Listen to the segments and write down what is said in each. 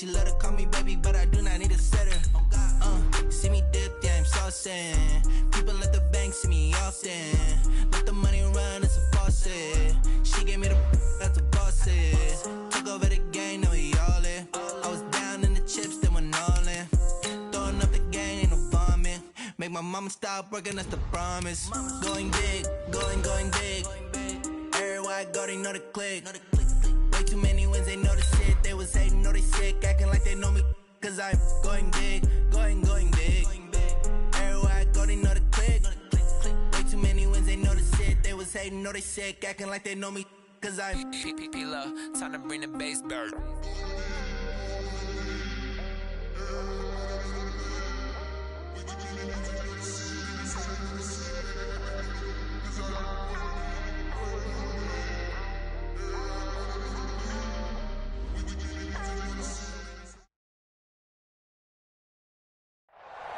she let her call me baby, but I do not need a setter. See me dip, yeah, I'm saucing. People at the bank see me often. Let the money run, it's a faucet. She gave me the that's the bosses. Took over the game, now we all in. I was down in the chips, then went all in. Throwing up the game, ain't no vomit. Make my mama stop working, that's the promise. Going big, going big. Everywhere I go, they know the click. Way too many wins, they know the shit. They was hating, know they sick, acting like they know me. Cause I'm going big, going big. Everywhere I go, they know the click. Way too many wins, they know the shit. They was hating, know they sick, acting like they know me. Cause I'm P-P-P-Love, time to bring the bass back.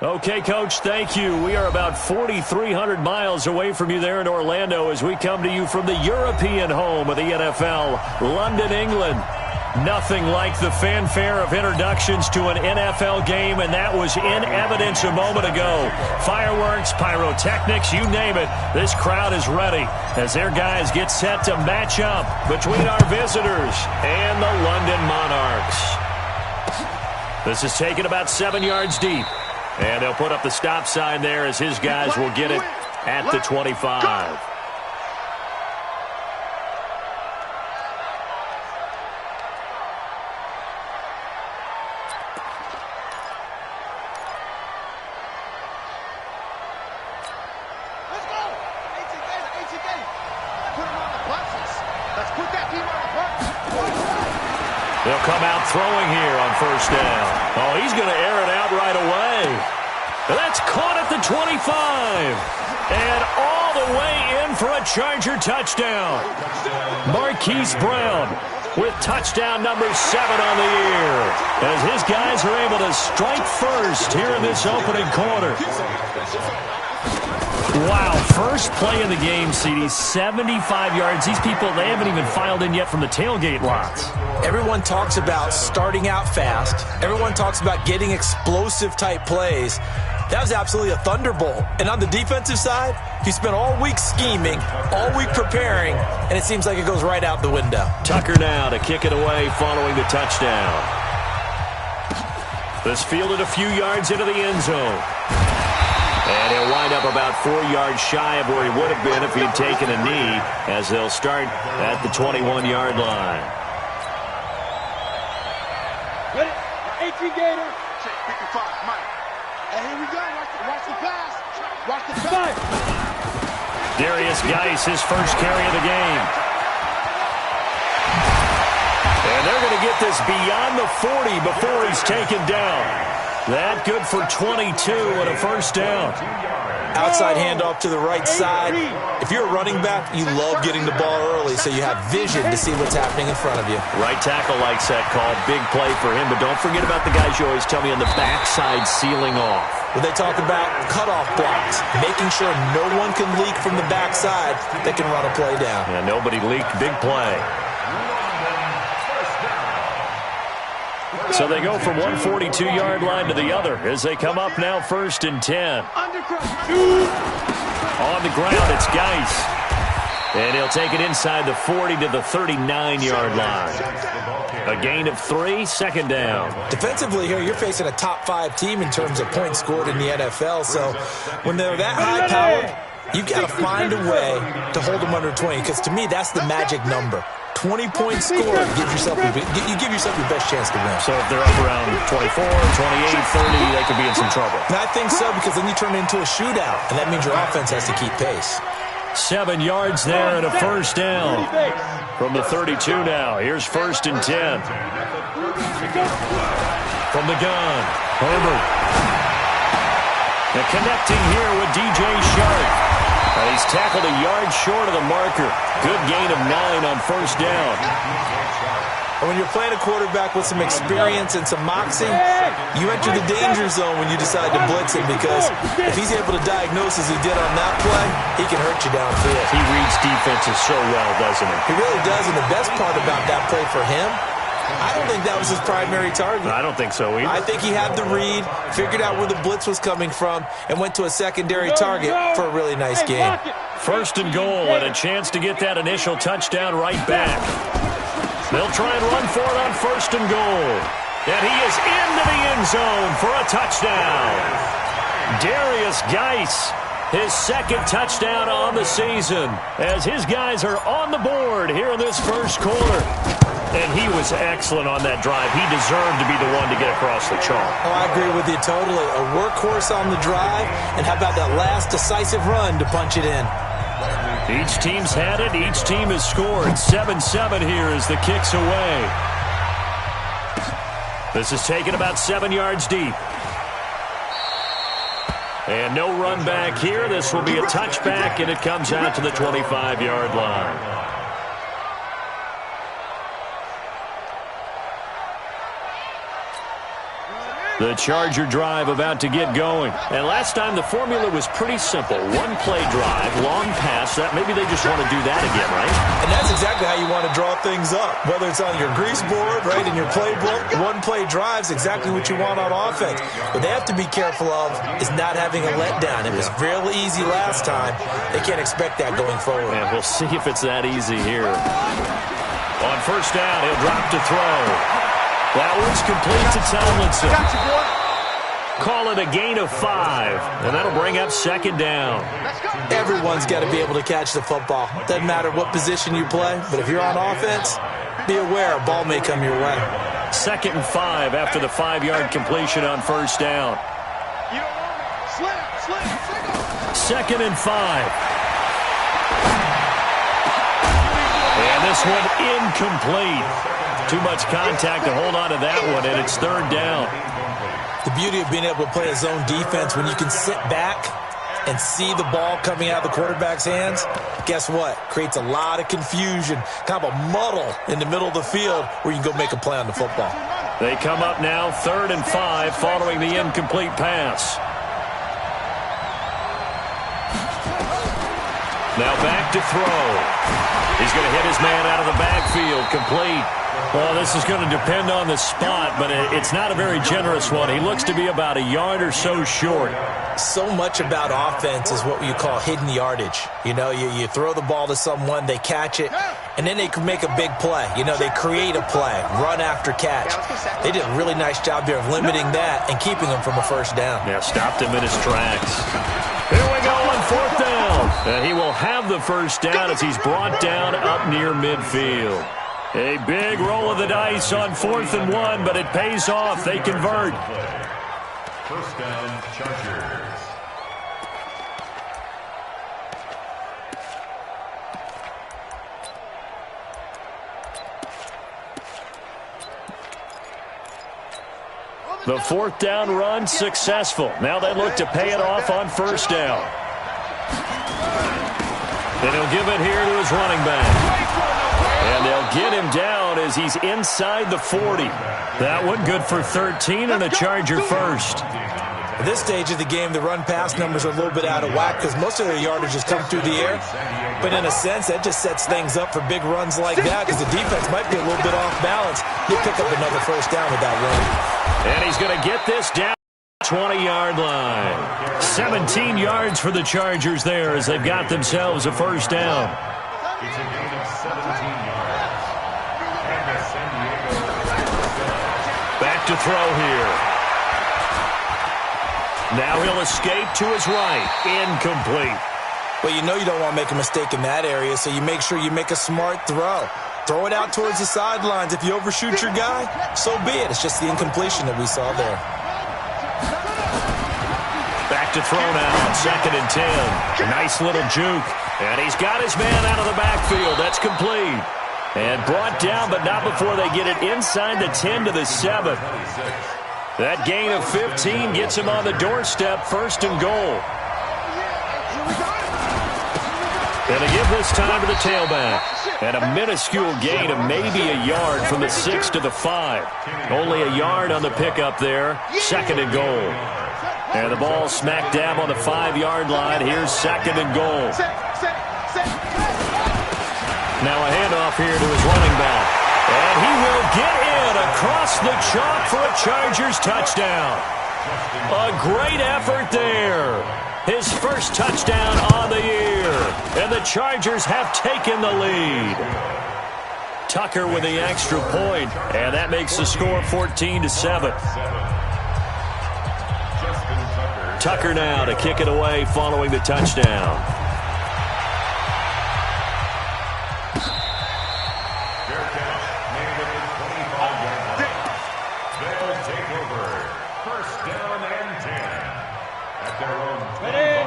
Okay, Coach, thank you. We are about 4,300 miles away from you there in Orlando as we come to you from the European home of the NFL, London, England. Nothing like the fanfare of introductions to an NFL game, and that was in evidence a moment ago. Fireworks, pyrotechnics, you name it. This crowd is ready as their guys get set to match up between our visitors and the London Monarchs. This is taken about 7 yards deep. And they'll put up the stop sign there as his guys will get it at the 25. They'll come out throwing here on first down. Oh, he's going to air it out right away. That's caught at the 25. And all the way in for a Charger touchdown. Marquise Brown with touchdown number 7 on the year. As his guys are able to strike first here in this opening quarter. Wow, first play of the game, CD, 75 yards. These people, they haven't even filed in yet from the tailgate lots. Everyone talks about starting out fast. Everyone talks about getting explosive-type plays. That was absolutely a thunderbolt. And on the defensive side, you spent all week scheming, all week preparing, and it seems like it goes right out the window. Tucker now to kick it away following the touchdown. This fielded a few yards into the end zone. And he'll wind up about 4 yards shy of where he would have been if he had taken a knee, as they'll start at the 21-yard line. Ready? 18 Gator. Check 55, Mike. And here we go. Watch the pass. Watch the pass. Darius Geis, his first carry of the game. And they're going to get this beyond the 40 before he's taken down. That good for 22 and a first down. Outside handoff to the right side. If you're a running back, you love getting the ball early so you have vision to see what's happening in front of you. Right tackle likes that call. Big play for him. But don't forget about the guys you always tell me on the backside sealing off. When they talk about cutoff blocks, making sure no one can leak from the backside that can run a play down. Yeah, nobody leaked. Big play. So they go from one 42-yard line to the other as they come up now 1st and 10. On the ground, it's Geis. And he'll take it inside the 40 to the 39-yard line. A gain of 3, second down. Defensively here, you're facing a top-5 team in terms of points scored in the NFL. So when they're that high-powered, you've got to find a way to hold them under 20, because to me, that's the magic number. 20 points scored, you give yourself your best chance to win. So if they're up around 24, 28, 30, they could be in some trouble. And I think so, because then you turn it into a shootout, and that means your offense has to keep pace. 7 yards there and a first down. From the 32 now, here's 1st and 10. From the gun, Herbert. And connecting here with DJ Shark. And he's tackled a yard short of the marker. Good gain of 9 on first down. And when you're playing a quarterback with some experience and some moxie, you enter the danger zone when you decide to blitz him, because if he's able to diagnose as he did on that play, he can hurt you downfield. He reads defenses so well, doesn't he? He really does, and the best part about that play for him I don't think that was his primary target. I don't think so either. I think he had the read, figured out where the blitz was coming from, and went to a secondary target for a really nice game. First and goal, and a chance to get that initial touchdown right back. They'll try and run for it on first and goal. And he is into the end zone for a touchdown. Darius Geis, his second touchdown on the season, as his guys are on the board here in this first quarter. And he was excellent on that drive. He deserved to be the one to get across the chalk. Oh, I agree with you totally. A workhorse on the drive, and how about that last decisive run to punch it in? Each team's had it. Each team has scored. 7-7 here as the kick's away. This is taken about 7 yards deep. And no run back here. This will be a touchback, and it comes out to the 25-yard line. The Charger drive about to get going. And last time the formula was pretty simple. One play drive, long pass. That maybe they just want to do that again, right? And that's exactly how you want to draw things up. Whether it's on your grease board, right, in your playbook, one play drive is exactly what you want on offense. What they have to be careful of is not having a letdown. It was real easy last time. They can't expect that going forward. And we'll see if it's that easy here. On first down, he'll drop to throw. That one's complete to Tomlinson. Call it a gain of 5, and that'll bring up second down. Everyone's got to be able to catch the football. Doesn't matter what position you play, but if you're on offense, be aware a ball may come your way. 2nd and 5 after the 5-yard completion on first down. 2nd and 5. And this one incomplete. Too much contact to hold on to that one, and it's 3rd down. The beauty of being able to play a zone defense, when you can sit back and see the ball coming out of the quarterback's hands, guess what? Creates a lot of confusion, kind of a muddle in the middle of the field where you can go make a play on the football. They come up now 3rd and 5 following the incomplete pass. Now back to throw. He's going to hit his man out of the backfield, complete. Well, this is going to depend on the spot, but it's not a very generous one. He looks to be about a yard or so short. So much about offense is what you call hidden yardage. You know, you throw the ball to someone, they catch it, and then they can make a big play. You know, they create a play, run after catch. They did a really nice job there of limiting that and keeping him from a first down. Yeah, stopped him in his tracks. Here we go on 4th down. And he will have the first down as he's brought down up near midfield. A big roll of the dice on 4th and 1, but it pays off. They convert. First down, Chargers. The 4th down run successful. Now they look to pay it off on first down. Then he'll give it here to his running back. And they'll get him down as he's inside the 40. That one good for 13 and a Charger first. At this stage of the game, the run-pass numbers are a little bit out of whack because most of their yardage has come through the air. But in a sense, that just sets things up for big runs like that because the defense might be a little bit off balance. He'll pick up another first down with that run. And he's going to get this down. 20-yard line. 17 yards for the Chargers there as they've got themselves a first down. It's a gain of 17 yards. And the San Diego. Back to throw here. Now he'll escape to his right. Incomplete. Well, you know you don't want to make a mistake in that area, so you make sure you make a smart throw. Throw it out towards the sidelines. If you overshoot your guy, so be it. It's just the incompletion that we saw there. Back to throw now, 2nd and 10. Nice little juke. And he's got his man out of the backfield. That's complete. And brought down, but not before they get it inside the 10 to the 7. That gain of 15 gets him on the doorstep, 1st and goal. And they give this time to the tailback. And a minuscule gain of maybe a yard from the 6 to the 5. Only a yard on the pickup there, 2nd and goal. And the ball smack dab on the 5-yard line. Here's 2nd and goal. Now a handoff here to his running back. And he will get in across the chalk for a Chargers touchdown. A great effort there. His first touchdown on the year. And the Chargers have taken the lead. Tucker with the extra point, and that makes the score 14-7. Tucker now to kick it away following the touchdown.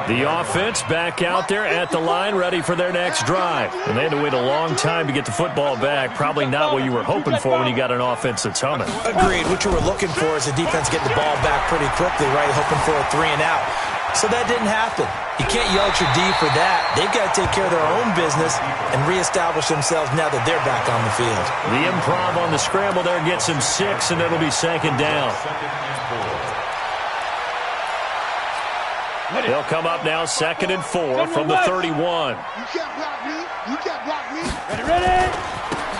The offense back out there at the line, ready for their next drive. And they had to wait a long time to get the football back. Probably not what you were hoping for when you got an offense that's humming. Agreed. What you were looking for is the defense getting the ball back pretty quickly, right? Hoping for a 3 and out. So that didn't happen. You can't yell at your D for that. They've got to take care of their own business and reestablish themselves now that they're back on the field. The improv on the scramble there gets him 6, and it'll be second down. They'll come up now 2nd and 4 from the 31. You can't block me. You can't block me. Ready?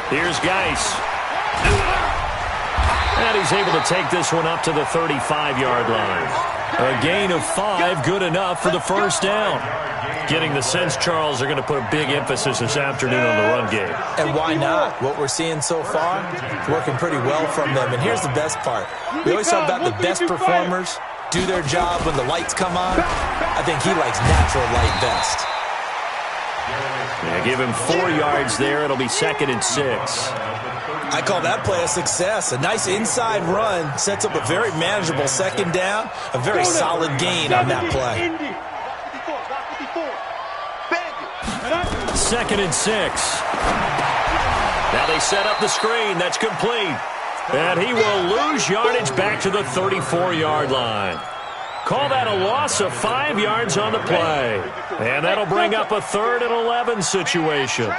Here's Geis. And he's able to take this one up to the 35-yard line. A gain of 5, good enough for the first down. Getting the sense, Charles, are going to put a big emphasis this afternoon on the run game. And why not? What we're seeing so far, working pretty well from them. And here's the best part. We always talk about the best performers do their job when the lights come on. I think he likes natural light best. Yeah, give him 4 yards there. It'll be 2nd and 6. I call that play a success. A nice inside run sets up a very manageable second down. A very solid gain on that play. 2nd and 6. Now they set up the screen. That's complete. And he will lose yardage back to the 34-yard line. Call that a loss of 5 yards on the play. And that'll bring up a 3rd and 11 situation.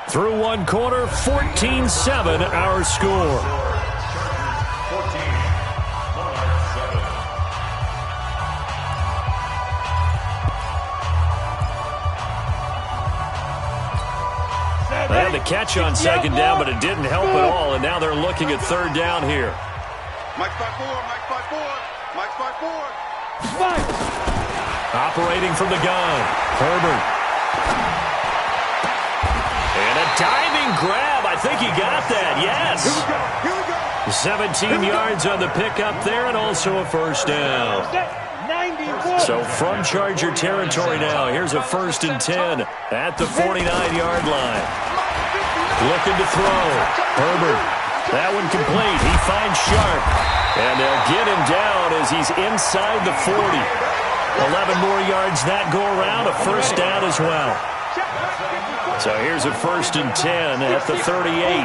Through one quarter, 14-7 our score. They had the catch on second down, but it didn't help at all, and now they're looking at third down here. Mike 5-4, Mike 5-4, Mike 5-4. Operating from the gun, Herbert. And a diving grab. I think he got that, yes. Here we go. 17 yards on the pickup there, and also a first down. So from Charger territory now, here's a 1st and 10 at the 49-yard line. Looking to throw. Herbert. That one complete. He finds Sharp. And they'll get him down as he's inside the 40. 11 more yards that go around. A first down as well. So here's a 1st and 10 at the 38.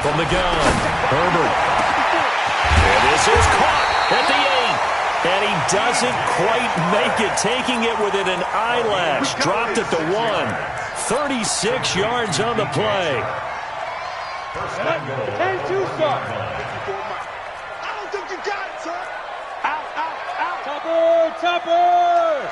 From the gun, Herbert. And this is caught at the 8. And he doesn't quite make it, taking it within an eyelash. Dropped at the 1. 36 yards on the play. I don't think you got it, sir. Out. Topper.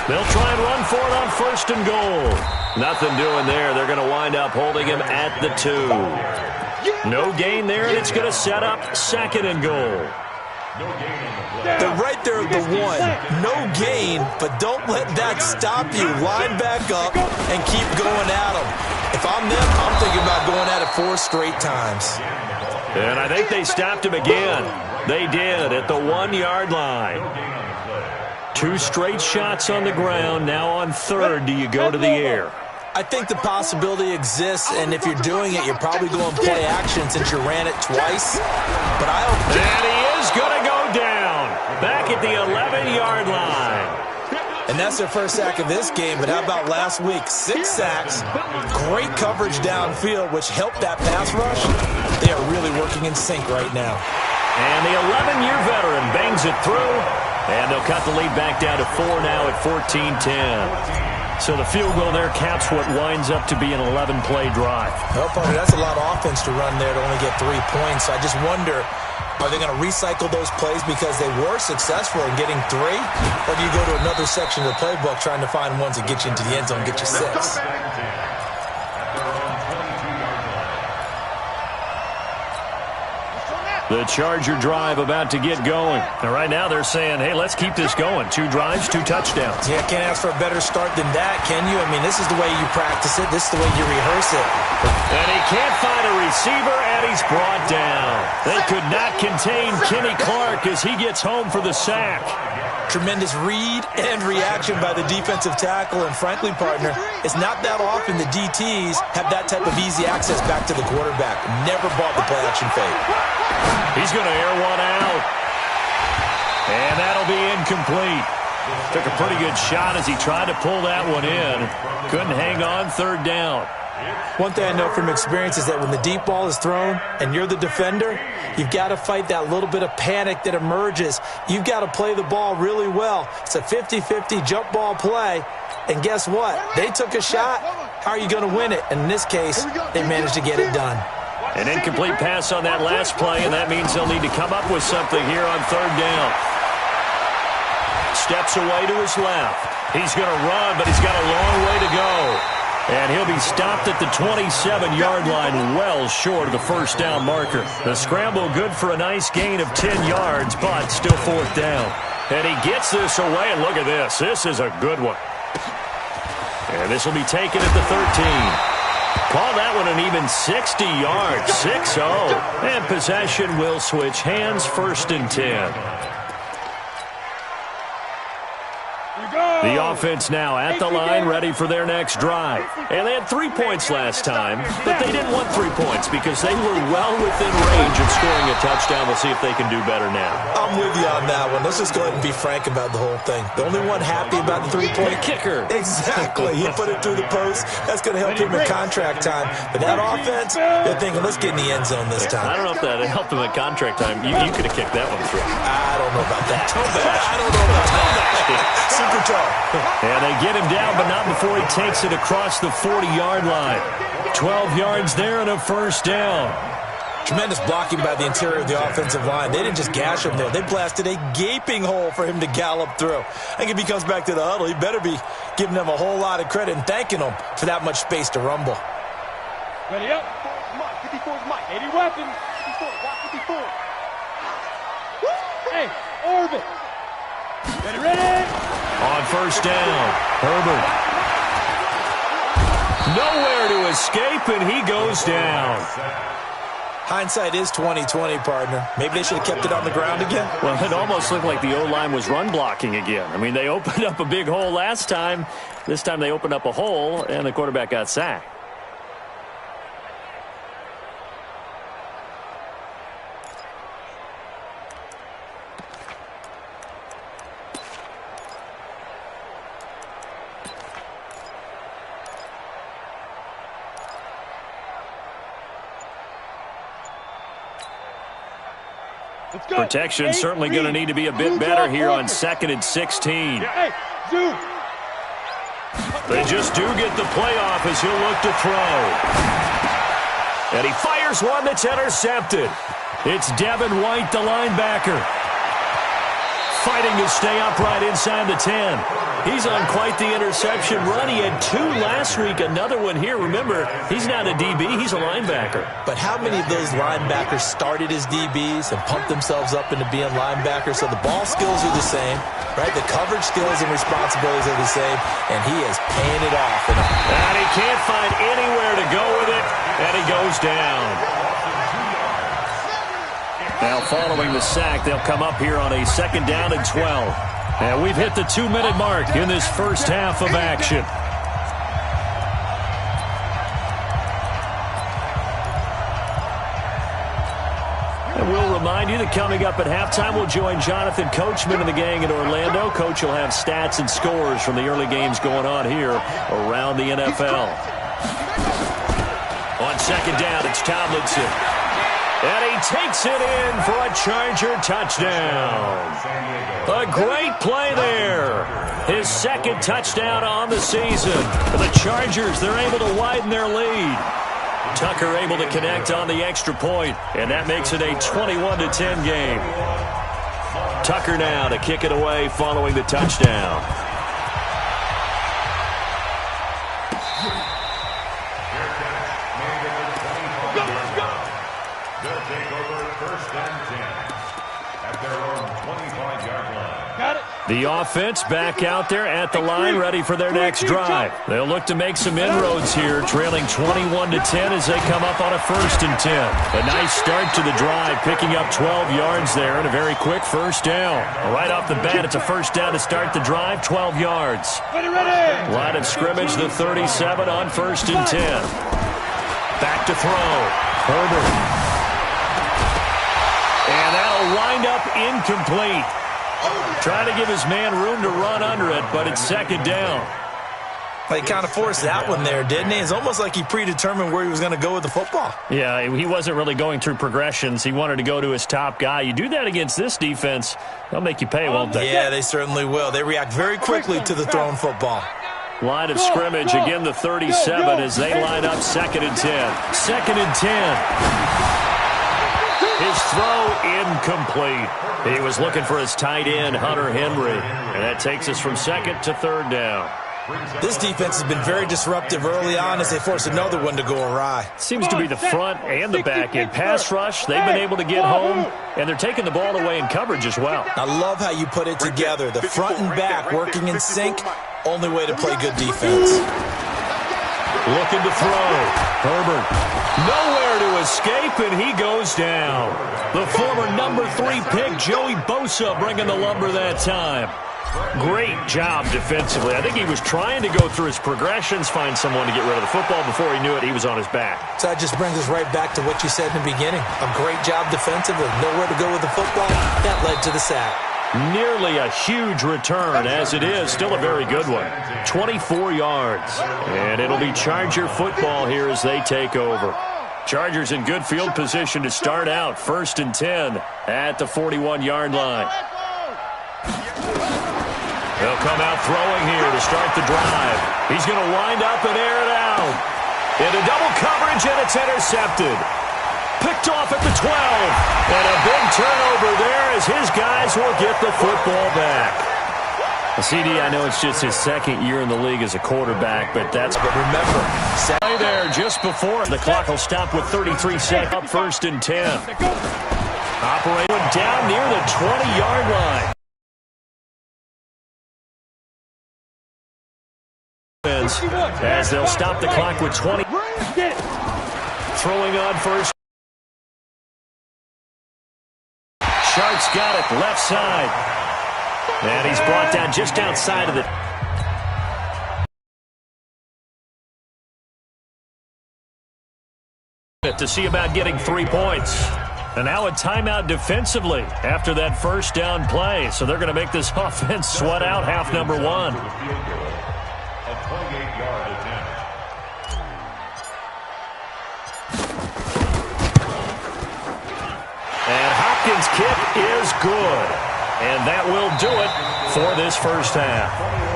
They'll try and run for it on 1st and goal. Nothing doing there. They're going to wind up holding him at the 2. No gain there, and it's going to set up 2nd and goal. They're right there at the 1. No gain, but don't let that stop you. Line back up and keep going at them. If I'm them, I'm thinking about going at it 4 straight times. And I think they stopped him again. They did at the 1-yard line. 2 straight shots on the ground. Now on 3rd, do you go to the air? I think the possibility exists, and if you're doing it, you're probably going to play action since you ran it twice. But I hope... And he is going to go down. Back at the 11-yard line. And that's their first sack of this game, but how about last week? 6 sacks, great coverage downfield, which helped that pass rush. They are really working in sync right now. And the 11-year veteran bangs it through, and they'll cut the lead back down to 4 now at 14-10. So the field goal there caps what winds up to be an 11-play drive. Well, partner, that's a lot of offense to run there to only get 3 points. So I just wonder, are they going to recycle those plays because they were successful in getting 3? Or do you go to another section of the playbook trying to find ones that get you into the end zone and get you 6? The Charger drive about to get going. And right now they're saying, hey, let's keep this going. 2 drives, 2 touchdowns. Yeah, can't ask for a better start than that, can you? I mean, this is the way you practice it. This is the way you rehearse it. And he can't find a receiver, and he's brought down. They could not contain Kenny Clark as he gets home for the sack. Tremendous read and reaction by the defensive tackle. And frankly, partner, it's not that often the DTs have that type of easy access back to the quarterback. Never bought the play-action fake. He's going to air one out. And that'll be incomplete. Took a pretty good shot as he tried to pull that one in. Couldn't hang on, 3rd down. One thing I know from experience is that when the deep ball is thrown and you're the defender, you've got to fight that little bit of panic that emerges. You've got to play the ball really well. It's a 50-50 jump ball play. And guess what? They took a shot. How are you going to win it? And in this case, they managed to get it done. An incomplete pass on that last play, and that means they'll need to come up with something here on 3rd down. Steps away to his left. He's going to run, but he's got a long way to go. And he'll be stopped at the 27-yard line, well short of the 1st down marker. The scramble good for a nice gain of 10 yards, but still 4th down. And he gets this away, and look at this. This is a good one. And this will be taken at the 13. Call that one an even 60 yards, 6-0. And possession will switch hands, 1st and 10. The offense now at the line, ready for their next drive. And they had 3 points last time, but they didn't want 3 points because they were well within range of scoring a touchdown. We'll see if they can do better now. I'm with you on that one. Let's just go ahead and be frank about the whole thing. The only one happy about the 3-point kicker. Exactly. He put it through the post. That's going to help him in contract time. But that offense, they're thinking, let's get in the end zone this time. I don't know if that helped him at contract time. You could have kicked that one through. I don't know about that. I don't know about that. Super tall. And they get him down, but not before he takes it across the 40-yard line. 12 yards there and a 1st down. Tremendous blocking by the interior of the offensive line. They didn't just gash him there. They blasted a gaping hole for him to gallop through. I think if he comes back to the huddle, he better be giving them a whole lot of credit and thanking them for that much space to rumble. Ready up. 54 is Mike. 80 weapons. 54. Watch 54. Hey, orbit. Ready. On 1st down, Herbert. Nowhere to escape, and he goes down. Hindsight is 20/20, partner. Maybe they should have kept it on the ground again. Well, it almost looked like the O-line was run blocking again. I mean, they opened up a big hole last time. This time they opened up a hole, and the quarterback got sacked. Protection certainly going to need to be a bit better here on 2nd and 16. They just do get the playoff as he'll look to throw. And he fires one that's intercepted. It's Devin White, the linebacker, fighting to stay upright inside the 10. He's on quite the interception run. He had 2 last week, another one here. Remember, he's not a DB, he's a linebacker. But how many of those linebackers started as DBs and pumped themselves up into being linebackers? So the ball skills are the same, right? The coverage skills and responsibilities are the same, and he is paying it off. And he can't find anywhere to go with it, and he goes down. Now following the sack, they'll come up here on a 2nd down and 12. And we've hit the 2-minute mark in this first half of action. And we'll remind you that coming up at halftime, we'll join Jonathan Coachman and the gang in Orlando. Coach will have stats and scores from the early games going on here around the NFL. On 2nd down, it's Tomlinson. And he takes Banks it in for a Charger touchdown. A great play there. His second touchdown on the season. For the Chargers, they're able to widen their lead. Tucker able to connect on the extra point, and that makes it a 21-10 game. Tucker now to kick it away following the touchdown. They'll take over first and 10 at their own 25-yard line. Got it. The offense back out there at the line, ready for their next drive. They'll look to make some inroads here, trailing 21-10 as they come up on a first and 10. A nice start to the drive, picking up 12 yards there and a very quick first down. Right off the bat, it's a first down to start the drive, 12 yards. Ready. Line of scrimmage, the 37 on first and 10. Back to throw. Herbert. And that'll wind up incomplete. Trying to give his man room to run under it, but it's second down. He kind of forced that one there, didn't he? It's almost like he predetermined where he was going to go with the football. Yeah, he wasn't really going through progressions. He wanted to go to his top guy. You do that against this defense, they'll make you pay, won't they? Yeah, they certainly will. They react very quickly to the thrown football. Line of scrimmage, again the 37 as they line up second and 10. Second and 10. His throw incomplete. He was looking for his tight end, Hunter Henry. And that takes us from second to third down. This defense has been very disruptive early on as they force another one to go awry. Seems to be the front and the back end. Pass rush, they've been able to get home, and they're taking the ball away in coverage as well. I love how you put it together. The front and back working in sync, only way to play good defense. Looking to throw. Herbert. Nowhere to escape, and he goes down. The former number 3 pick, Joey Bosa, bringing the lumber that time. Great job defensively. I think he was trying to go through his progressions, find someone to get rid of the football. Before he knew it, he was on his back. So that just brings us right back to what you said in the beginning. A great job defensively. Nowhere to go with the football. That led to the sack. Nearly a huge return, as it is. Still a very good one. 24 yards. And it'll be Charger football here as they take over. Chargers in good field position to start out. First and 10 at the 41-yard line. They'll come out throwing here to start the drive. He's going to wind up and air it out. Into double coverage, and it's intercepted. Picked off at the 12. And a big turnover there as his guys will get the football back. CD, I know it's just his second year in the league as a quarterback, but that's... But remember, play there just before the clock will stop with 33 seconds. Up first and 10. Operating down near the 20-yard line. As they'll stop the clock with 20. Throwing on first. Sharks got it left side. And he's brought down just outside of the... to see about getting 3 points. And now a timeout defensively after that first down play. So they're going to make this offense sweat out half number 1. A 28-yard attempt. And Hopkins' kick is good. And that will do it for this first half.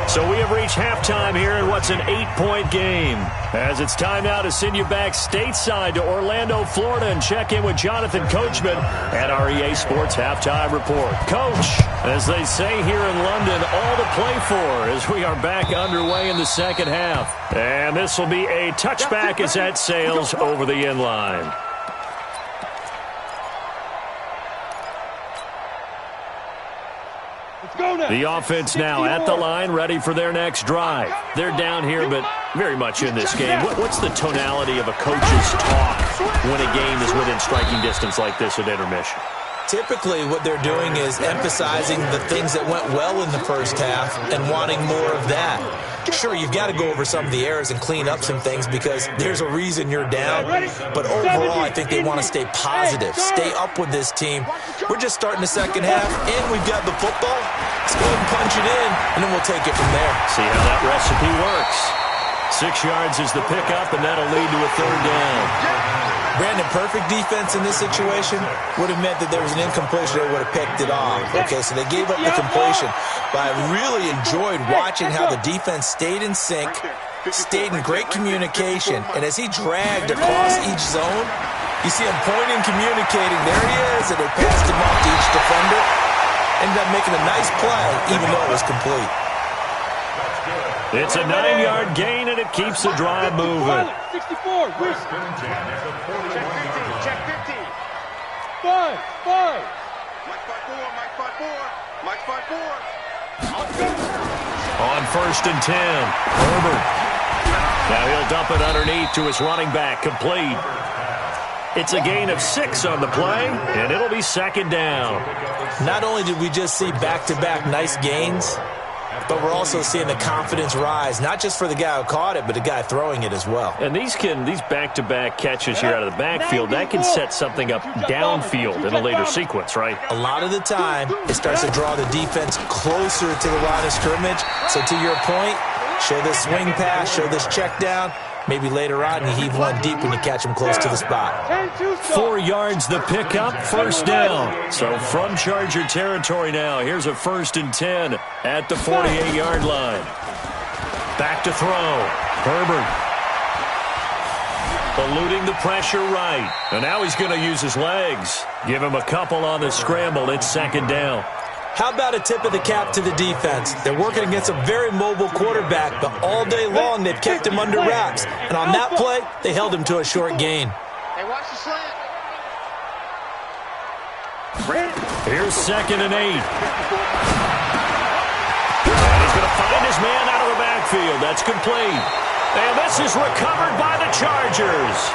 So we have reached halftime here in what's an 8-point game. As it's time now to send you back stateside to Orlando, Florida, and check in with Jonathan Coachman at our EA Sports Halftime Report. Coach, as they say here in London, all to play for as we are back underway in the second half. And this will be a touchback as that sails over the end line. The offense now at the line, ready for their next drive. They're down here, but very much in this game. What's the tonality of a coach's talk when a game is within striking distance like this at intermission? Typically, what they're doing is emphasizing the things that went well in the first half and wanting more of that. Sure, you've got to go over some of the errors and clean up some things because there's a reason you're down. But overall, I think they want to stay positive, stay up with this team. We're just starting the second half, and we've got the football. Let's go ahead and punch it in, and then we'll take it from there. See how that recipe works. 6 yards is the pickup, and that'll lead to a third down. Brandon, perfect defense in this situation would have meant that there was an incompletion. They would have picked it off. Okay, so they gave up the completion. But I really enjoyed watching how the defense stayed in sync, stayed in great communication, and as he dragged across each zone, you see him pointing, communicating. There he is, and they passed him off to each defender. Ended up making a nice play, even though it was complete. It's a 9-yard gain, and it keeps the drive moving. 64, check 15. 5. Mike 5-4. On 1st and 10, Herbert. Now he'll dump it underneath to his running back, complete. It's a gain of 6 on the play, and it'll be 2nd down. Not only did we just see back-to-back nice gains, but we're also seeing the confidence rise, not just for the guy who caught it, but the guy throwing it as well. And these back-to-back catches here out of the backfield, that can set something up downfield in a later sequence, right? A lot of the time, it starts to draw the defense closer to the line of scrimmage. So to your point, show this swing pass, show this check down. Maybe later on you heave one deep when you catch him close to the spot. 4 yards the pickup, 1st down. So from Charger territory now, here's a 1st and 10 at the 48-yard line. Back to throw. Herbert. Eluding the pressure right. And now he's going to use his legs. Give him a couple on the scramble. It's 2nd down. How about a tip of the cap to the defense? They're working against a very mobile quarterback, but all day long they've kept him under wraps. And on that play, they held him to a short gain. Hey, watch the slant. Here's 2nd and 8. And he's going to find his man out of the backfield. That's complete. And this is recovered by the Chargers.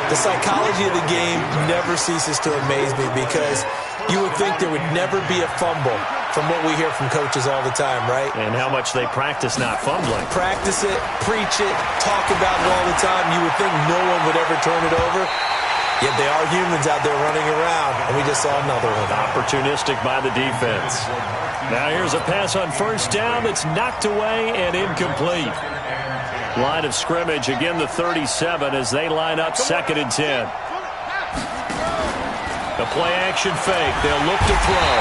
The psychology of the game never ceases to amaze me because you would think there would never be a fumble from what we hear from coaches all the time, right? And how much they practice not fumbling. Practice it, preach it, talk about it all the time. You would think no one would ever turn it over. Yet they are humans out there running around, and we just saw another one. Opportunistic by the defense. Now here's a pass on 1st down that's knocked away and incomplete. Line of scrimmage, again the 37 as they line up 2nd and 10. The play-action fake. They'll look to throw.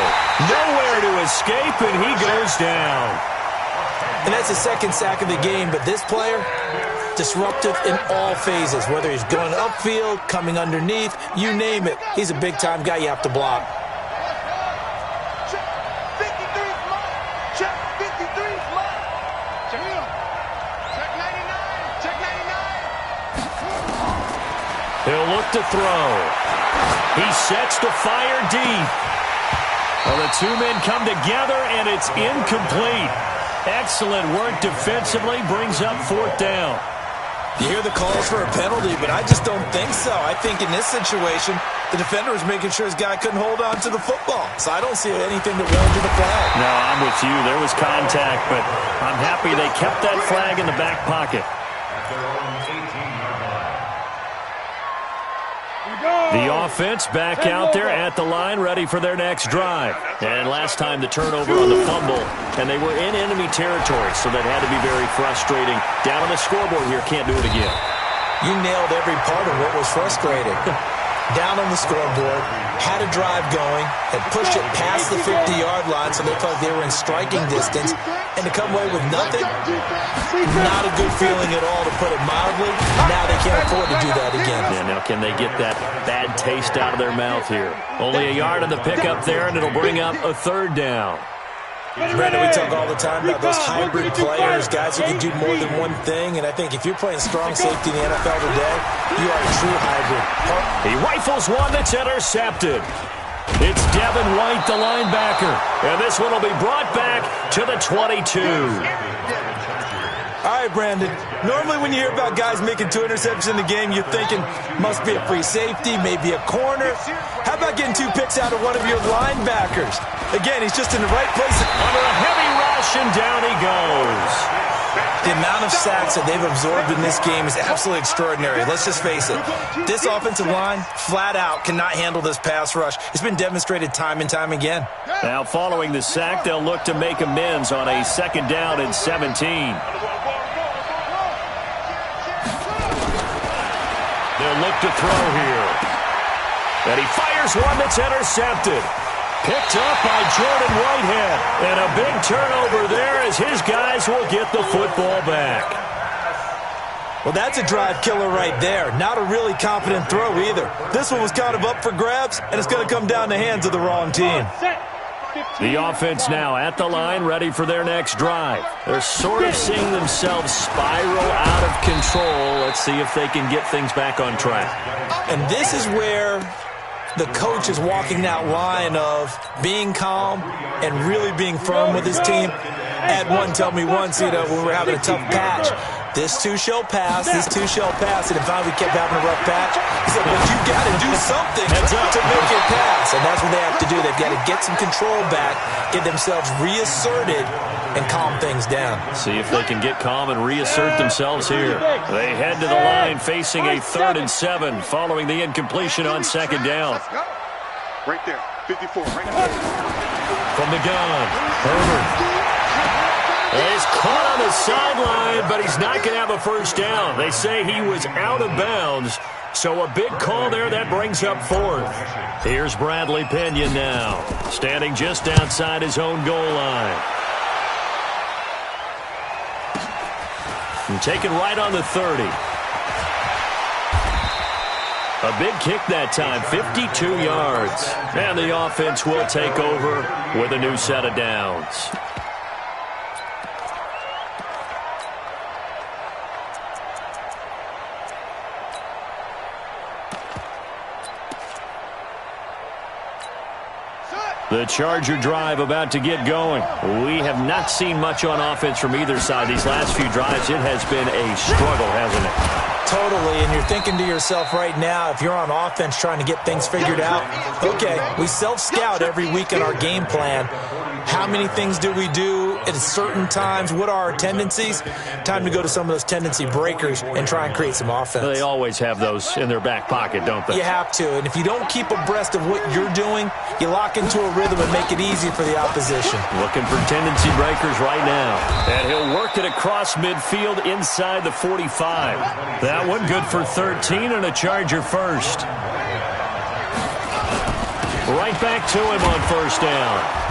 Nowhere to escape, and he goes down. And that's the 2nd sack of the game, but this player, disruptive in all phases, whether he's going upfield, coming underneath, you name it. He's a big-time guy you have to block. Check 53's mine. Check 53's mine. Check 99. Check 99. He'll look to throw. He sets to fire deep. Well, the 2 men come together, and it's incomplete. Excellent work defensively, brings up 4th down. You hear the calls for a penalty, but I just don't think so. I think in this situation, the defender was making sure his guy couldn't hold on to the football. So I don't see anything that warranted the flag. No, I'm with you. There was contact, but I'm happy they kept that flag in the back pocket. The offense back out there at the line, ready for their next drive. And last time the turnover on the fumble, and they were in enemy territory, so that had to be very frustrating. Down on the scoreboard here, can't do it again. You nailed every part of what was frustrating. Down on the scoreboard, had a drive going, had pushed it past the 50-yard line so they felt they were in striking distance, and to come away with nothing, not a good feeling at all, to put it mildly. Now they can't afford to do that again. Yeah, now can they get that bad taste out of their mouth here? Only a yard on the pickup there, and it'll bring up a 3rd down. Brandon, we talk all the time about those hybrid players, guys who can do more than one thing, and I think if you're playing strong safety in the NFL today, you are a true hybrid. He rifles one that's intercepted. It's Devin White, the linebacker, and this one will be brought back to the 22. All right, Brandon, normally when you hear about guys making 2 interceptions in the game, you're thinking must be a free safety, maybe a corner. How about getting 2 picks out of one of your linebackers? Again, he's just in the right place. Under a heavy rush, and down he goes. The amount of sacks that they've absorbed in this game is absolutely extraordinary. Let's just face it. This offensive line, flat out, cannot handle this pass rush. It's been demonstrated time and time again. Now, following the sack, they'll look to make amends on a 2nd down and 17. The He'll look to throw here. And he fires one that's intercepted. Picked up by Jordan Whitehead. And a big turnover there as his guys will get the football back. Well, that's a drive killer right there. Not a really confident throw either. This one was kind of up for grabs, and it's going to come down the hands of the wrong team. The offense now at the line, ready for their next drive. They're sort of seeing themselves spiral out of control. Let's see if they can get things back on track. And this is where the coach is walking that line of being calm and really being firm with his team. Ed one told me once, when we were having a tough patch, this too shall pass, this too shall pass. And if we kept having a rough patch, he said, but you got to do something to make it pass. And that's what they have to do. They've got to get some control back, get themselves reasserted, and calm things down. See if they can get calm and reassert themselves here. They head to the line facing a 3rd and 7 following the incompletion on 2nd down. Right there, 54, right there. From the gun, Herbert. He's caught on the sideline, but he's not going to have a first down. They say he was out of bounds, so a big call there that brings up 4th. Here's Bradley Pinion now, standing just outside his own goal line. And taken right on the 30. A big kick that time, 52 yards. And the offense will take over with a new set of downs. The Charger drive about to get going. We have not seen much on offense from either side. These last few drives, it has been a struggle, hasn't it? Totally, and you're thinking to yourself right now, if you're on offense trying to get things figured out, okay, we self-scout every week in our game plan. How many things do we do at certain times? What are our tendencies? Time to go to some of those tendency breakers and try and create some offense. They always have those in their back pocket, don't they? You have to, and if you don't keep abreast of what you're doing, you lock into a rhythm and make it easy for the opposition. Looking for tendency breakers right now. And he'll work it across midfield inside the 45. That one good for 13 and a Charger first. Right back to him on first down.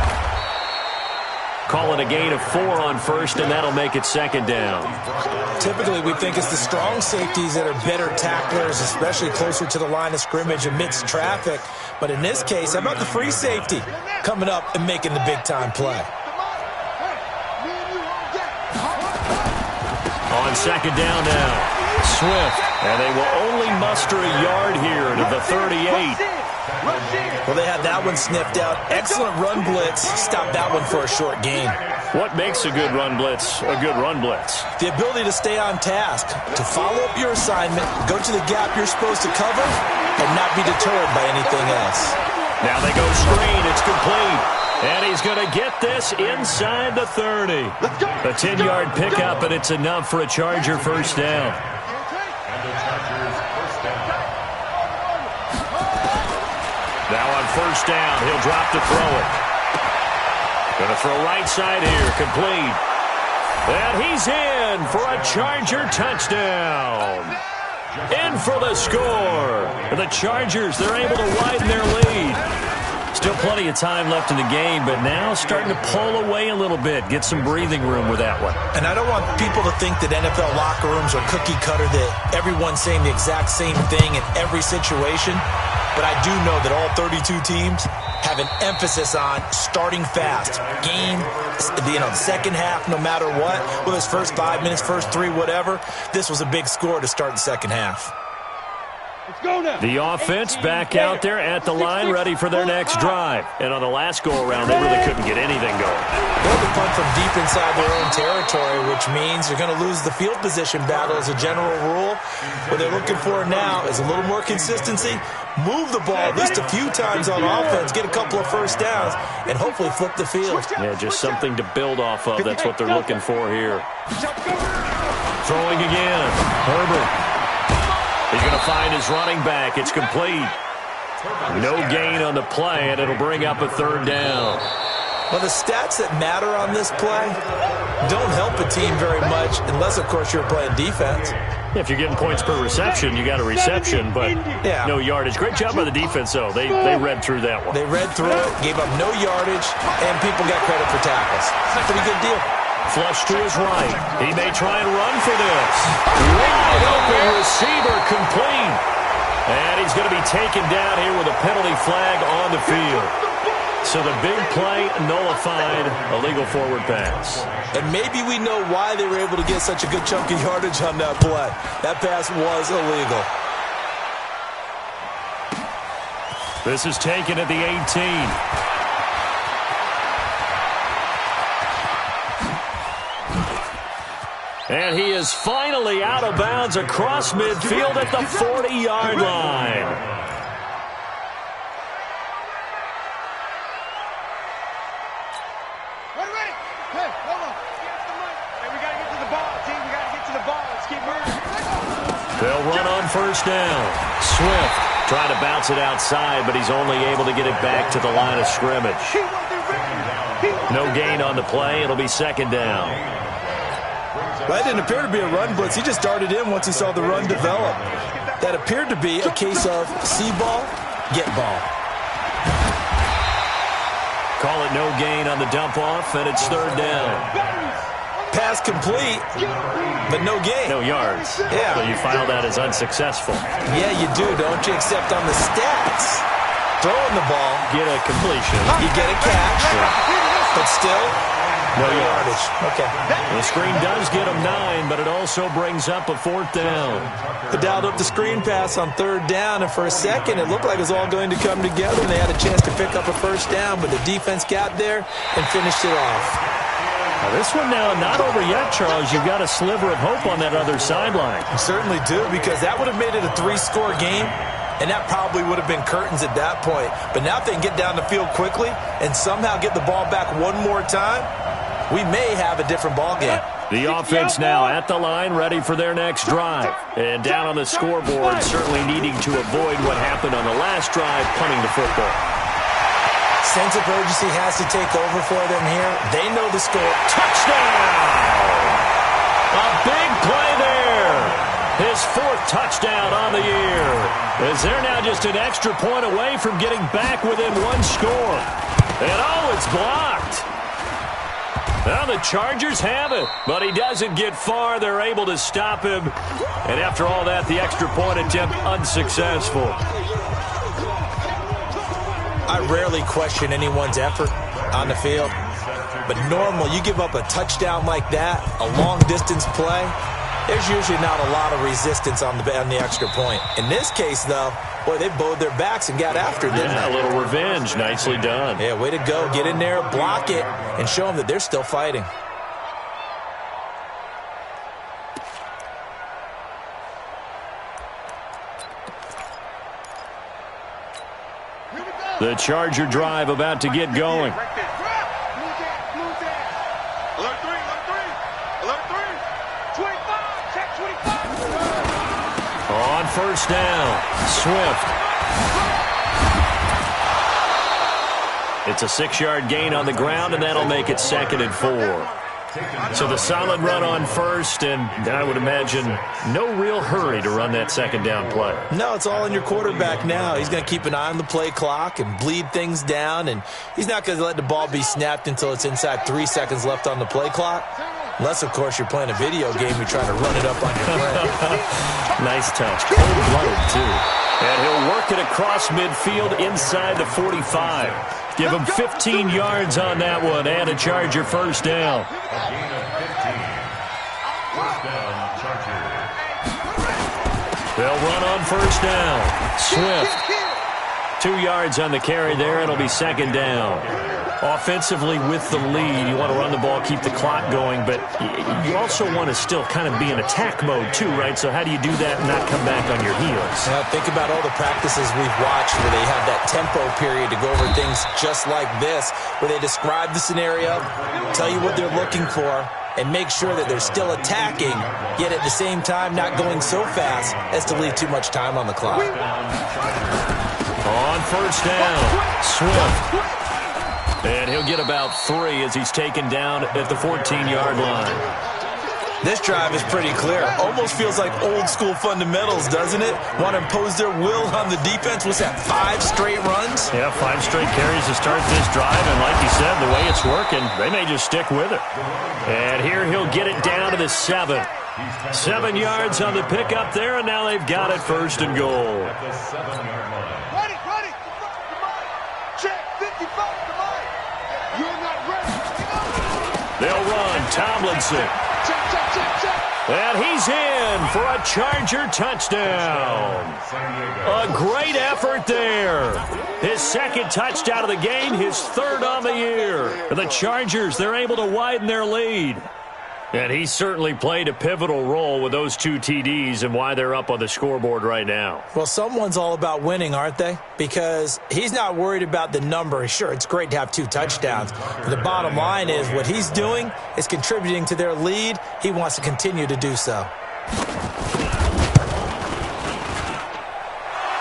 Call it a gain of 4 on first, and that'll make it 2nd down. Typically, we think it's the strong safeties that are better tacklers, especially closer to the line of scrimmage amidst traffic. But in this case, how about the free safety coming up and making the big-time play? On 2nd down now, Swift, and they will only muster a yard here to the 38. Well, they had that one sniffed out. Excellent run blitz. Stop that one for a short gain. What makes a good run blitz a good run blitz? The ability to stay on task, to follow up your assignment, go to the gap you're supposed to cover, and not be deterred by anything else. Now they go screen. It's complete. And he's going to get this inside the 30. A 10-yard pickup, and it's enough for a Charger first down. Now on first down, he'll drop to throw it. Going to throw right side here, complete. And he's in for a Charger touchdown. In for the score. And the Chargers, they're able to widen their lead. Still plenty of time left in the game, but now starting to pull away a little bit. Get some breathing room with that one. And I don't want people to think that NFL locker rooms are cookie cutter, that everyone's saying the exact same thing in every situation. But I do know that all 32 teams have an emphasis on starting fast. Game, the second half, no matter what. Whether it's first 5 minutes, first 3, whatever. This was a big score to start the second half. The offense back out there at the line, ready for their next drive. And on the last go-around, they really couldn't get anything going. They'll be punt from deep inside their own territory, which means they're going to lose the field position battle as a general rule. What they're looking for now is a little more consistency, move the ball at least a few times on offense, get a couple of first downs, and hopefully flip the field. Yeah, just something to build off of. That's what they're looking for here. Throwing again. Herbert. He's going to find his running back. It's complete. No gain on the play, and it'll bring up a 3rd down. Well, the stats that matter on this play don't help a team very much unless, of course, you're playing defense. If you're getting points per reception, you got a reception, but no yardage. Great job by the defense, though. They read through that one. They read through it, gave up no yardage, and people got credit for tackles. Pretty good deal. Flush to his right. He may try and run for this. Wide open receiver complete. And he's going to be taken down here with a penalty flag on the field. So the big play nullified, a legal forward pass. And maybe we know why they were able to get such a good chunk of yardage on that play. That pass was illegal. This is taken at the 18. And he is finally out of bounds across midfield at the 40-yard line. They'll run on first down. Swift trying to bounce it outside, but he's only able to get it back to the line of scrimmage. No gain on the play. It'll be second down. That didn't appear to be a run blitz. He just darted in once he saw the run develop. That appeared to be a case of see ball, get ball. Call it no gain on the dump off, and it's third down. Pass complete, but no gain. No yards. Yeah. So you file that as unsuccessful. Yeah, you do, don't you? Except on the stats. Throwing the ball. Get a completion. You get a catch. Yeah. But still, no yardage. Okay. The screen does get him 9, but it also brings up a fourth down. They dialed up the screen pass on third down, and for a second, it looked like it was all going to come together, and they had a chance to pick up a first down, but the defense got there and finished it off. Now this one now not over yet, Charles. You've got a sliver of hope on that other sideline. You certainly do, because that would have made it a 3-score game, and that probably would have been curtains at that point. But now if they can get down the field quickly and somehow get the ball back one more time, we may have a different ball game. The offense now at the line, ready for their next drive. And down on the scoreboard, certainly needing to avoid what happened on the last drive, punting the football. Sense of urgency has to take over for them here. They know the score. Touchdown! A big play there. His 4th touchdown on the year. As they're now just an extra point away from getting back within 1 score. And it's blocked. Well, the Chargers have it, but he doesn't get far. They're able to stop him. And after all that, the extra point attempt unsuccessful. I rarely question anyone's effort on the field, but normal, you give up a touchdown like that, a long-distance play, there's usually not a lot of resistance on the extra point. In this case, though, boy, they bowed their backs and got after it, didn't they? A little revenge. Nicely done. Yeah, way to go. Get in there, block it, and show them that they're still fighting. The Charger drive about to get going. On first down, Swift. It's a 6-yard gain on the ground, and that'll make it 2nd and 4. So the solid run on first, and I would imagine no real hurry to run that second down play. No, it's all in your quarterback now. He's going to keep an eye on the play clock and bleed things down, and he's not going to let the ball be snapped until it's inside 3 seconds left on the play clock. Unless, of course, you're playing a video game, you're trying to run it up on your friend. Nice touch. Cold-blooded, too. And he'll work it across midfield inside the 45. Give him 15 yards on that one and a Charger first down. They'll run on first down. Swift. 2 yards on the carry there. It'll be second down. Offensively with the lead, you want to run the ball, keep the clock going, but you also want to still kind of be in attack mode too, right? So how do you do that and not come back on your heels? Now, think about all the practices we've watched where they have that tempo period to go over things just like this, where they describe the scenario, tell you what they're looking for, and make sure that they're still attacking, yet at the same time not going so fast as to leave too much time on the clock. On first down, Swift. And he'll get about 3 as he's taken down at the 14-yard line. This drive is pretty clear. Almost feels like old school fundamentals, doesn't it? Want to impose their will on the defense. What's that, 5 straight runs? Yeah, 5 straight carries to start this drive. And like you said, the way it's working, they may just stick with it. And here he'll get it down to the 7. 7 yards on the pickup there, and now they've got it 1st and goal. At the 7-yard line. Ready, ready. Come on. Check, 55, come on. You're not ready. They'll run. Tomlinson. Check. And he's in for a Charger touchdown. A great effort there. His 2nd touchdown of the game, his 3rd on the year. The Chargers, they're able to widen their lead. And he certainly played a pivotal role with those 2 TDs and why they're up on the scoreboard right now. Well, someone's all about winning, aren't they? Because he's not worried about the number. Sure, it's great to have 2 touchdowns. But the bottom line is what he's doing is contributing to their lead. He wants to continue to do so.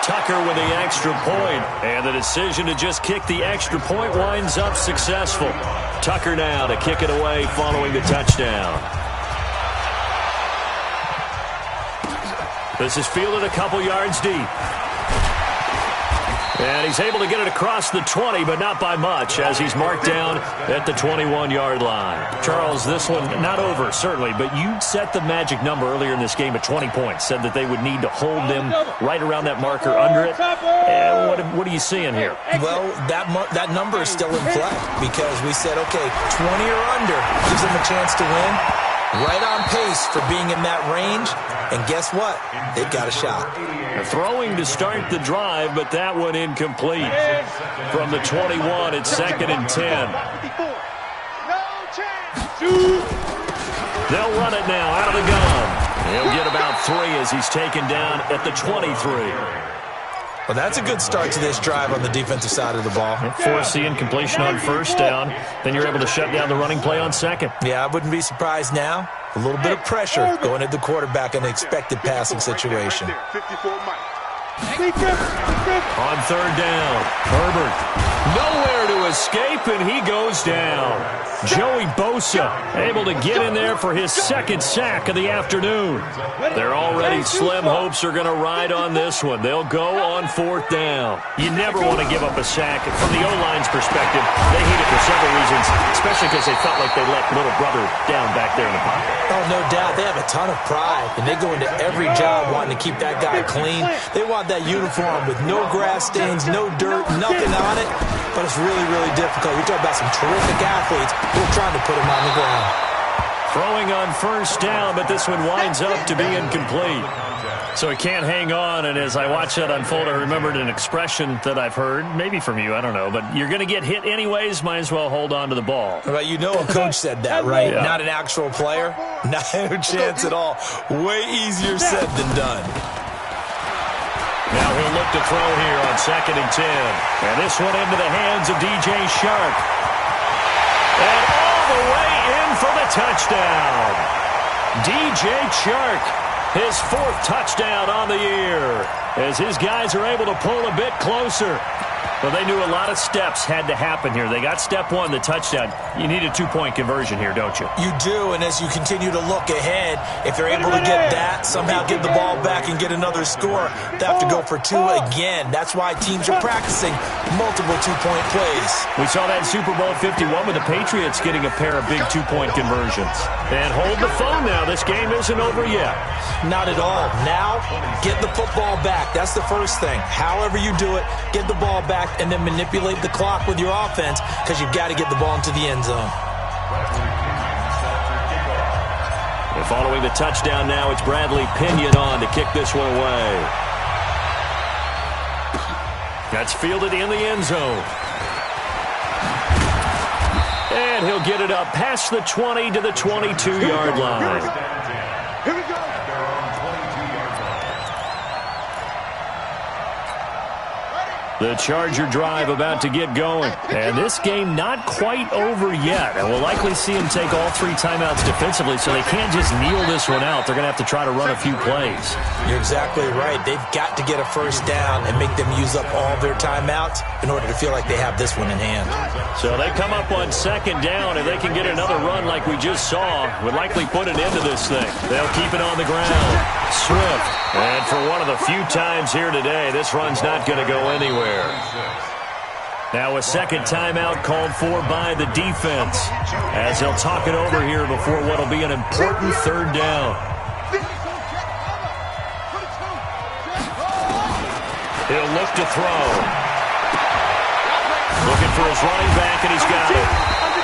Tucker with the extra point, and the decision to just kick the extra point winds up successful. Tucker now to kick it away following the touchdown. This is fielded a couple yards deep. And he's able to get it across the 20, but not by much, as he's marked down at the 21-yard line. Charles, this one not over, certainly, but you set the magic number earlier in this game at 20 points, said that they would need to hold them right around that marker under it. What are you seeing here? Well, that number is still in play because we said, okay, 20 or under gives them a chance to win. Right on pace for being in that range. And guess what? They've got a shot. Throwing to start the drive, but that one incomplete. From the 21, it's 2nd and 10. They'll run it now out of the gun. He'll get about 3 as he's taken down at the 23. Well, that's a good start to this drive on the defensive side of the ball. Force the incompletion on 1st down. Then you're able to shut down the running play on 2nd. Yeah, I wouldn't be surprised now. A little bit of pressure going at the quarterback in an expected passing situation. On 3rd down, Herbert. Nowhere to escape, and he goes down. Joey Bosa able to get in there for his 2nd sack of the afternoon. Their already slim hopes are going to ride on this one. They'll go on 4th down. You never want to give up a sack. From the O-line's perspective, they hate it for several reasons, especially because they felt like they let little brother down back there in the pocket. Oh, no doubt. They have a ton of pride, and they go into every job wanting to keep that guy clean. They want that uniform with no grass stains, no dirt, nothing on it. But it's really, really difficult. You're talking about some terrific athletes who are trying to put him on the ground. Throwing on 1st down, but this one winds up to be incomplete. So he can't hang on, and as I watch that unfold, I remembered an expression that I've heard, maybe from you, I don't know, but you're going to get hit anyways, might as well hold on to the ball. Right, you know a coach said that, right? Yeah. Not an actual player. Not a chance at all. Way easier said than done. Now he'll look to throw here on 2nd and 10. And this one into the hands of DJ Shark. And all the way in for the touchdown. DJ Shark, his 4th touchdown on the year, as his guys are able to pull a bit closer. Well, they knew a lot of steps had to happen here. They got step 1, the touchdown. You need a 2-point conversion here, don't you? You do, and as you continue to look ahead, if they're able to get that, somehow get the ball back and get another score, they have to go for 2 again. That's why teams are practicing multiple 2-point plays. We saw that in Super Bowl 51 with the Patriots getting a pair of big 2-point conversions. And hold the phone now. This game isn't over yet. Not at all. Now, get the football back. That's the first thing. However you do it, get the ball back and then manipulate the clock with your offense because you've got to get the ball into the end zone. And following the touchdown now, it's Bradley Pinion on to kick this one away. That's fielded in the end zone. And he'll get it up past the 20 to the 22-yard line. Here we go. The Charger drive about to get going. And this game not quite over yet. And we'll likely see them take all 3 timeouts defensively, so they can't just kneel this one out. They're going to have to try to run a few plays. You're exactly right. They've got to get a first down and make them use up all their timeouts in order to feel like they have this one in hand. So they come up on second down, and they can get another run like we just saw. Would likely put an end to this thing. They'll keep it on the ground. Swift. And for one of the few times here today, this run's not going to go anywhere. Now a second timeout called for by the defense as they'll talk it over here before what will be an important third down. He'll look to throw. Looking for his running back, and he's got it.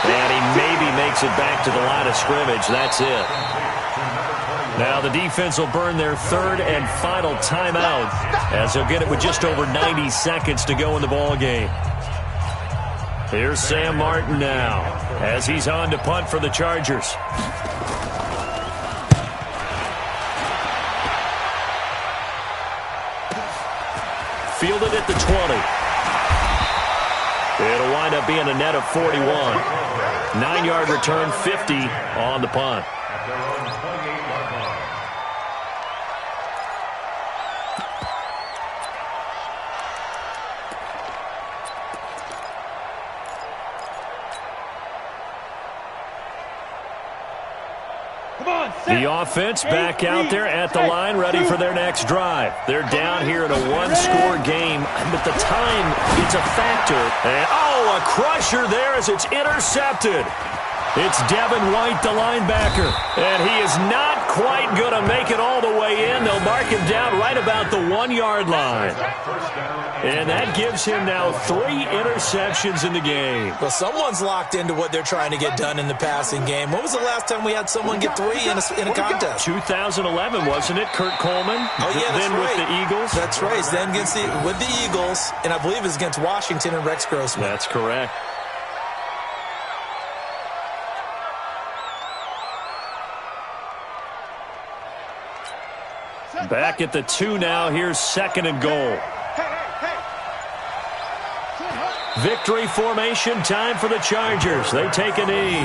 And he maybe makes it back to the line of scrimmage. That's it. Now the defense will burn their third and final timeout as they'll get it with just over 90 seconds to go in the ball game. Here's Sam Martin now as he's on to punt for the Chargers. Fielded at the 20. It'll wind up being a net of 41. 9-yard return, 50 on the punt. The offense back out there at the line, ready for their next drive. They're down here in a one-score game, but the time, it's a factor. And, a crusher there as it's intercepted. It's Devin White, the linebacker, and he is not quite going to make it all the way in. They'll mark him down right about the 1-yard line. And that gives him now 3 interceptions in the game. Well, someone's locked into what they're trying to get done in the passing game. When was the last time we had someone get 3 in a contest? 2011, wasn't it? Kurt Coleman? Oh, yeah, that's then right. With the Eagles? That's right. Then with the Eagles, and I believe it's against Washington and Rex Grossman. That's correct. Back at the 2 now. Here's second and goal. Victory formation time for the Chargers. They take a knee.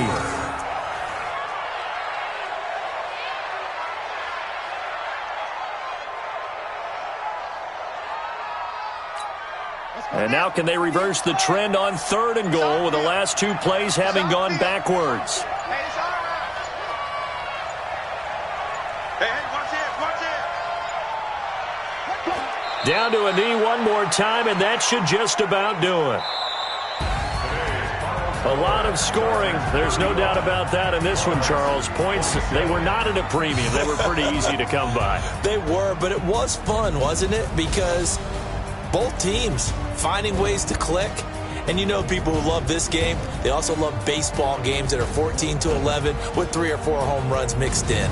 And now can they reverse the trend on third and goal with the last 2 plays having gone backwards? Down to a knee one more time, and that should just about do it. A lot of scoring. There's no doubt about that in this one, Charles. Points, they were not at a premium. They were pretty easy to come by. They were, but it was fun, wasn't it? Because both teams finding ways to click. And you know people who love this game, they also love baseball games that are 14-11 with 3 or 4 home runs mixed in.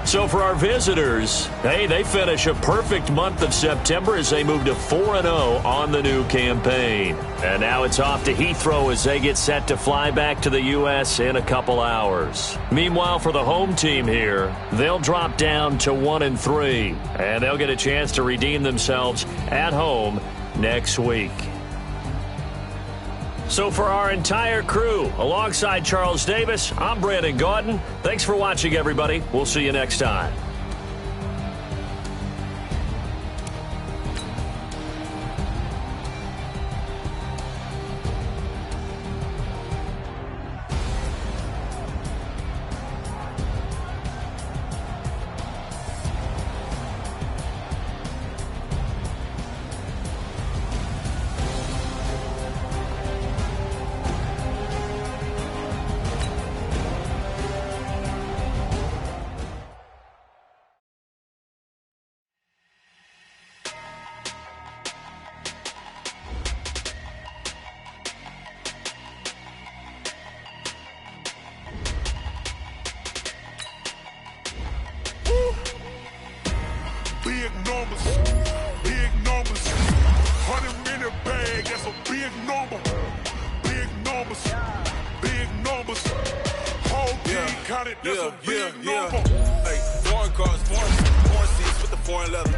So for our visitors, hey, they finish a perfect month of September as they move to 4-0 on the new campaign. And now it's off to Heathrow as they get set to fly back to the U.S. in a couple hours. Meanwhile, for the home team here, they'll drop down to 1-3, and they'll get a chance to redeem themselves at home next week. So for our entire crew, alongside Charles Davis, I'm Brandon Gaudin. Thanks for watching, everybody. We'll see you next time. Big numbers, big numbers. 100 in a bag, that's a big number. Big numbers, big numbers. Whole team counted, that's a big number. Hey, one cars, foreign seats with the foreign leather.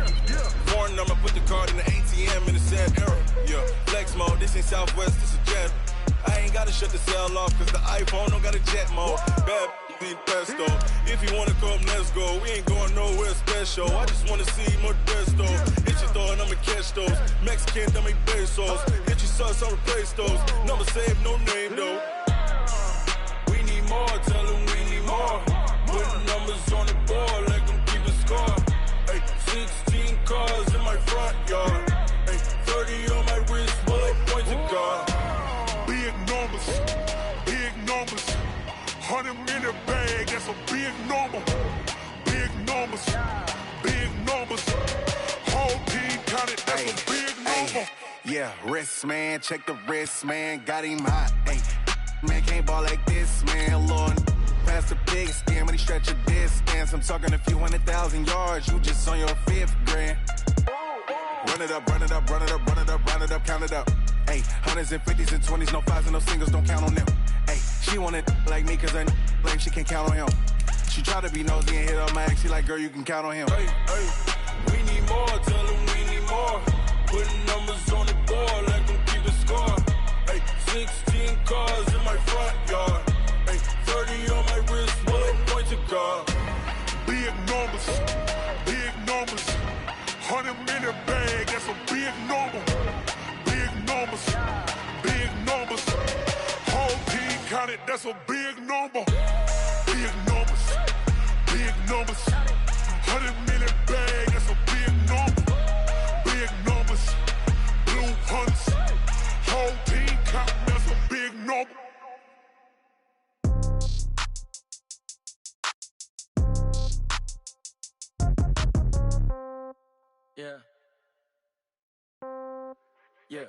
Foreign number, put the card in the ATM in the sad era. Yeah, flex mode, this ain't Southwest, this is jet. I ain't gotta shut the cell off, cause the iPhone don't got a jet mode. Bad be pesto. If you wanna come, let's go. We ain't going nowhere special. I just wanna see Modesto. Hit your thought, I'ma catch those. Mexican, dummy pesos. Hit your sauce, I'll replace those. Number saved, no name though. We need more, tell them we need more. Putting numbers on the board, let them keep a score. Ay, 16 cars in my front yard. Ay, 30 on my wrist, bullet points of God. Big numbers, big numbers. 100 in the bag, that's a big number. Big numbers, big numbers. Whole team counted, that's a big number. Yeah, wrist man, check the wrist man, got him hot. Ay, man can't ball like this, man. Lord, past the big skin when he stretch a distance. I'm talking a few 100,000 yards, you just on your 5th grand. Run it up, run it up, run it up, run it up, run it up, count it up. Ay, hundreds and 50s and 20s, no 5s and no singles, don't count on them. Ay, she want it like me, cause her like she can't count on him. She try to be nosy and hit on my ex, she like, girl, you can count on him. Hey, hey, we need more, tell them we need more. Putting numbers on the board, let them keep a score. Hey, 16 cars in my front yard. Hey, 30 on my wrist, bullet points of God. Big numbers, big numbers. 100 in the bag, that's a big number. Big numbers, big numbers. Whole team counted, that's a big number. Big numbers, big numbers. 100 in the bag, that's a big number. Big numbers, blue hunts. Whole team counting, that's a big number. Yeah. Yeah.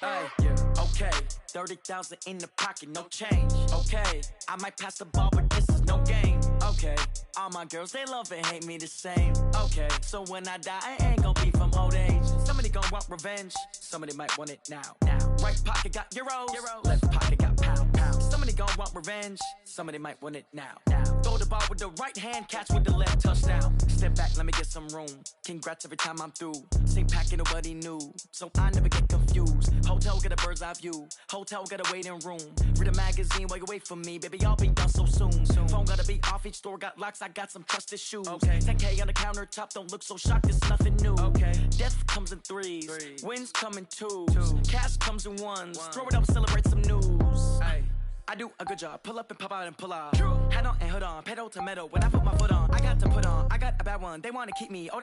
Ay, yeah. Okay. 30,000 in the pocket, no change. Okay. I might pass the ball, but this is no game. Okay. All my girls, they love and hate me the same. Okay. So when I die, I ain't gon' be from old age. Somebody gon' want revenge. Somebody might want it now. Right pocket got euros. Left pocket got pounds. Somebody gon' want revenge. Somebody might want it now. Throw the ball with the right hand, catch with the left, touchdown. Step back, let me get some room. Congrats every time I'm through. Same packet, nobody knew. So I never get confused. Hotel get a bird's eye view. Hotel got a waiting room. Read a magazine while you wait for me. Baby, I'll be done so soon. Phone gotta be off, each store got locks. I got some trusted shoes. 10K on the countertop, don't look so shocked, it's nothing new. Death comes in threes. Wins come in twos. Cash comes in ones. Throw it up, celebrate some news. I do a good job. Pull up and pop out and pull out. Hat on and hood on. Pedal to metal. When I put my foot on, I got to put on. I got a bad one. They want to keep me. Oh,